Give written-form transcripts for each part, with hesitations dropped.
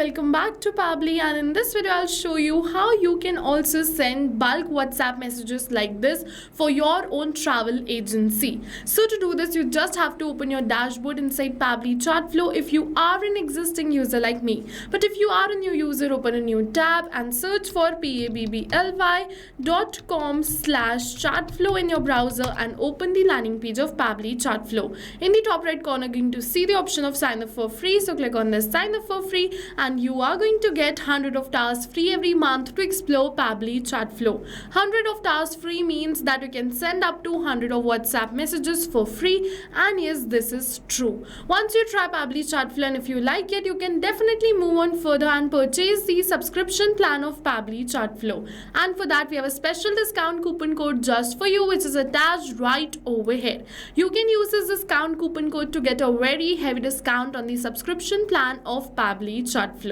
welcome back to Pabbly, and in this video I'll show you how you can also send bulk WhatsApp messages like this for your own travel agency. So to do this, you just have to open your dashboard inside Pabbly Chatflow if you are an existing user like me. But if you are a new user, open a new tab and search for pabbly.com/chatflow in your browser and open the landing page of Pabbly Chatflow. In the top right corner, you're going to see the option of sign up for free. So click on this sign up for free and you are going to get 100 of tasks free every month to explore Pabbly Chatflow. 100 of tasks free means that you can send up to 100 of WhatsApp messages for free, and yes, this is true. Once you try Pabbly Chatflow and if you like it, you can definitely move on further and purchase the subscription plan of Pabbly Chatflow. And for that, we have a special discount coupon code just for you, which is attached right over here. You can use this discount coupon code to get a very heavy discount on the subscription plan of Pabbly Chatflow.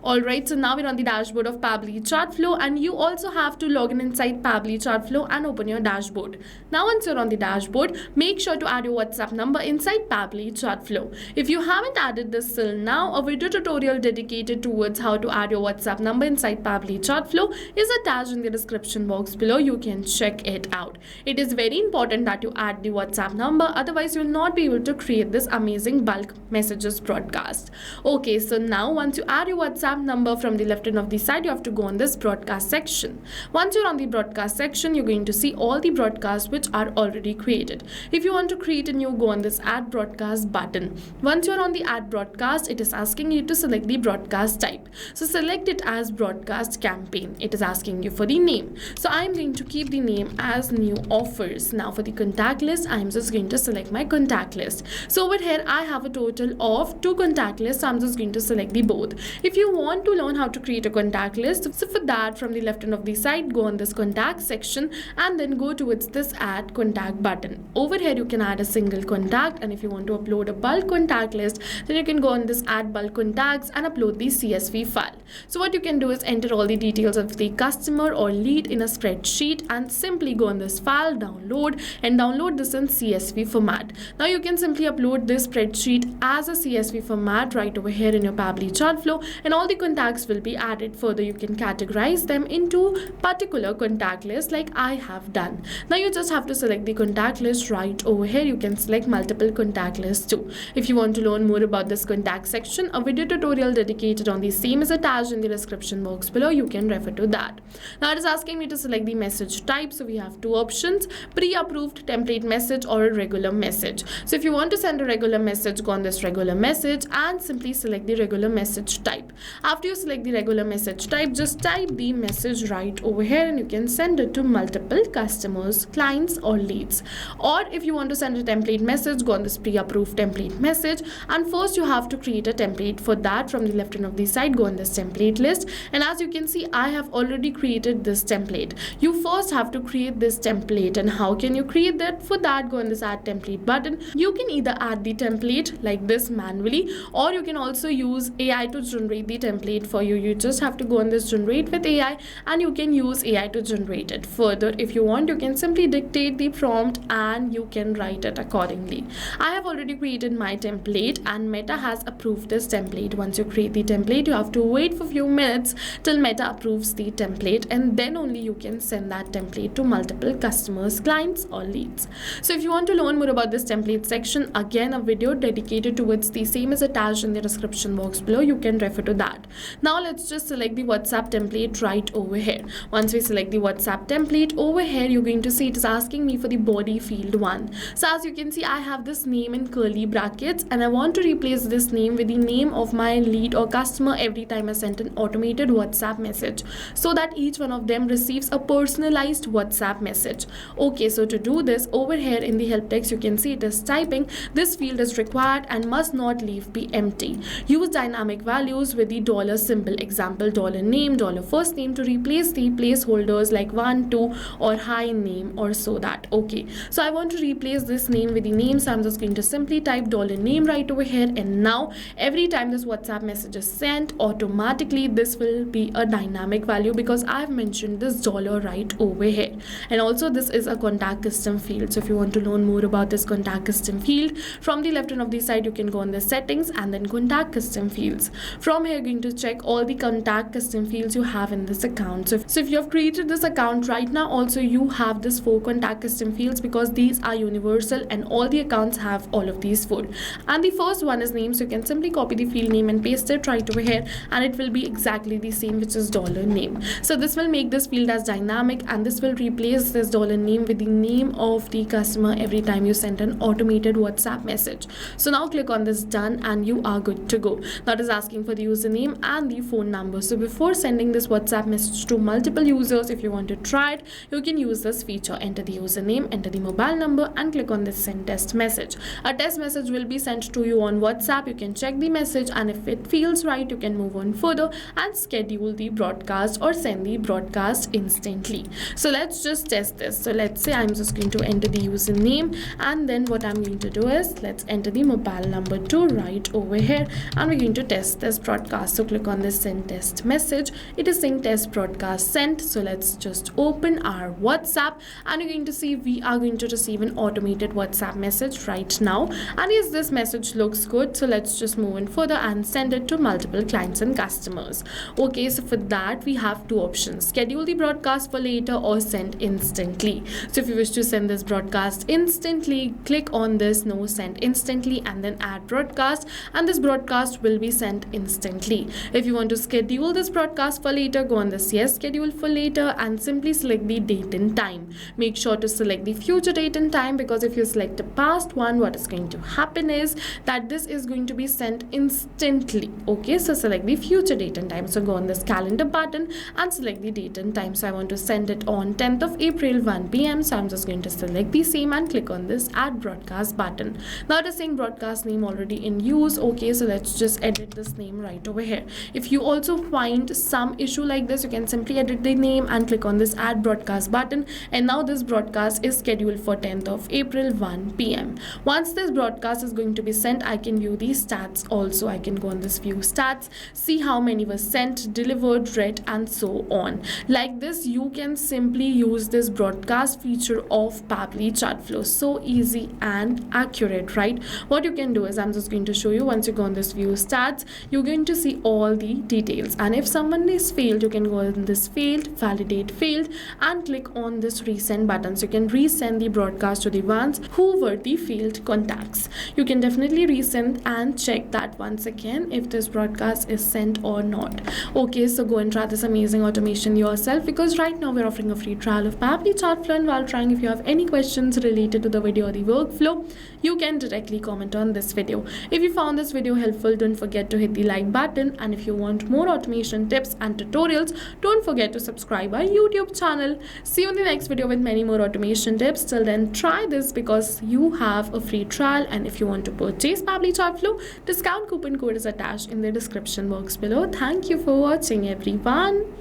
Alright, so now we're on the dashboard of Pabbly Chatflow, and you also have to log in inside Pabbly Chatflow and open your dashboard. Now once you're on the dashboard, make sure to add your WhatsApp number inside Pabbly Chatflow. If you haven't added this till now, a video tutorial dedicated towards how to add your WhatsApp number inside Pabbly Chatflow is attached in the description box below. You can check it out. It is very important that you add the WhatsApp number, otherwise you'll not be able to create this amazing bulk messages broadcast. Okay, so now once you add your WhatsApp number, from the left end of the side you have to go on this broadcast section. Once you're on the broadcast section, you're going to see all the broadcasts which are already created. If you want to create a new, go on this add broadcast button. Once you're on the add broadcast, it is asking you to select the broadcast type. So select it as broadcast campaign. It is asking you for the name. So I'm going to keep the name as new offers. Now for the contact list, I'm just going to select my contact list. So over here I have a total of 2 contact lists. So I'm just going to select the both. If you want to learn how to create a contact list, so for that, from the left end of the side, go on this contact section and then go towards this add contact button. Over here you can add a single contact, and if you want to upload a bulk contact list, then you can go on this add bulk contacts and upload the CSV file. So what you can do is enter all the details of the customer or lead in a spreadsheet and simply go on this file, download, and download this in CSV format. Now you can simply upload this spreadsheet as a CSV format right over here in your Pabbly Chatflow, and all the contacts will be added. Further, you can categorize them into particular contact lists like I have done. Now you just have to select the contact list right over here. You can select multiple contact lists too. If you want to learn more about this contact section, a video tutorial dedicated on the same is attached in the description box below. You can refer to that. Now it is asking me to select the message type. So we have 2 options: pre-approved template message or a regular message. So if you want to send a regular message, go on this regular message and simply select the regular message type. After you select the regular message type, just type the message right over here and you can send it to multiple customers, clients or leads. Or if you want to send a template message, go on this pre-approved template message, and first you have to create a template. For that, from the left end of the side, go on this template list, and as you can see, I have already created this template. You first have to create this template, and how can you create that? For that, go on this add template button. You can either add the template like this manually, or you can also use AI to generate the template for you. You just have to go on this generate with AI and you can use AI to generate it. Further, if you want, you can simply dictate the prompt and you can write it accordingly. I have already created my template and Meta has approved this template. Once you create the template, you have to wait for a few minutes till Meta approves the template, and then only you can send that template to multiple customers, clients or leads. So if you want to learn more about this template section, again a video dedicated towards the same is attached in the description box below. You can refer to that. Now let's just select the WhatsApp template right over here. Once we select the WhatsApp template, over here you're going to see it is asking me for the body field 1. So as you can see, I have this name in curly brackets and I want to replace this name with the name of my lead or customer every time I send an automated WhatsApp message, so that each one of them receives a personalized WhatsApp message. Okay, so to do this, over here in the help text you can see it is typing, this field is required and must not leave be empty. Use dynamic values with the dollar symbol, example $name, $first name, to replace the placeholders like 1, 2 or hi name or so that. Okay, so I want to replace this name with the name, so I'm just going to simply type $name right over here, and now every time this WhatsApp message is sent, automatically this will be a dynamic value because I've mentioned this dollar right over here. And also this is a contact custom field. So if you want to learn more about this contact custom field, from the left hand of the side you can go on the settings and then contact custom fields. From here, you're going to check all the contact custom fields you have in this account. So if you have created this account right now, also you have this 4 contact custom fields because these are universal and all the accounts have all of these 4. And the first one is name, so you can simply copy the field name and paste it right over here, and it will be exactly the same, which is $name. So this will make this field as dynamic, and this will replace this $name with the name of the customer every time you send an automated WhatsApp message. So now click on this done and you are good to go. Now it is asking for the username and the phone number. So before sending this WhatsApp message to multiple users, if you want to try it, you can use this feature. Enter the username, enter the mobile number, and click on this send test message. A test message will be sent to you on WhatsApp. You can check the message, and if it feels right, you can move on further and schedule the broadcast or send the broadcast instantly. So let's just test this. So let's say I'm just going to enter the username, and then what I'm going to do is let's enter the mobile number too right over here, and we're going to test this broadcast. So click on this send test message. It is saying test broadcast sent. So let's just open our WhatsApp, and you're going to see we are going to receive an automated WhatsApp message right now. And yes, this message looks good. So let's just move in further and send it to multiple clients and customers. Okay, so for that we have 2 options: schedule the broadcast for later or send instantly. So if you wish to send this broadcast instantly, click on this no send instantly and then add broadcast, and this broadcast will be sent instantly. If you want to schedule this broadcast for later, go on this yes schedule for later and simply select the date and time. Make sure to select the future date and time, because if you select the past one, what is going to happen is that this is going to be sent instantly. Okay, so select the future date and time. So go on this calendar button and select the date and time. So I want to send it on 10th of April 1 p.m. So I'm just going to select the same and click on this add broadcast button. Now it is saying broadcast name already in use. Okay, so let's just edit this name right over here. If you also find some issue like this, you can simply edit the name and click on this add broadcast button, and now this broadcast is scheduled for 10th of April 1 p.m. Once this broadcast is going to be sent, I can view the stats also. I can go on this view stats, see how many were sent, delivered, read, and so on. Like this, you can simply use this broadcast feature of Pabbly Chatflow. So easy and accurate, right? What you can do is I'm just going to show you. Once you go on this view stats, you're going to see all the details, and if someone is failed, you can go on this failed, validate failed, and click on this resend button. So you can resend the broadcast to the ones who were the failed contacts. You can definitely resend and check that once again if this broadcast is sent or not. Okay, so go and try this amazing automation yourself, because right now we're offering a free trial of Pabbly Chatflow, and while trying, if you have any questions related to the video or the workflow, you can directly comment on this video. If you found this video helpful, don't forget to hit the like button, and if you want more automation tips and tutorials, don't forget to subscribe our YouTube channel. See you in the next video with many more automation tips. Till then, try this because you have a free trial, and if you want to purchase Pabbly Chatflow, discount coupon code is attached in the description box below. Thank you for watching, everyone.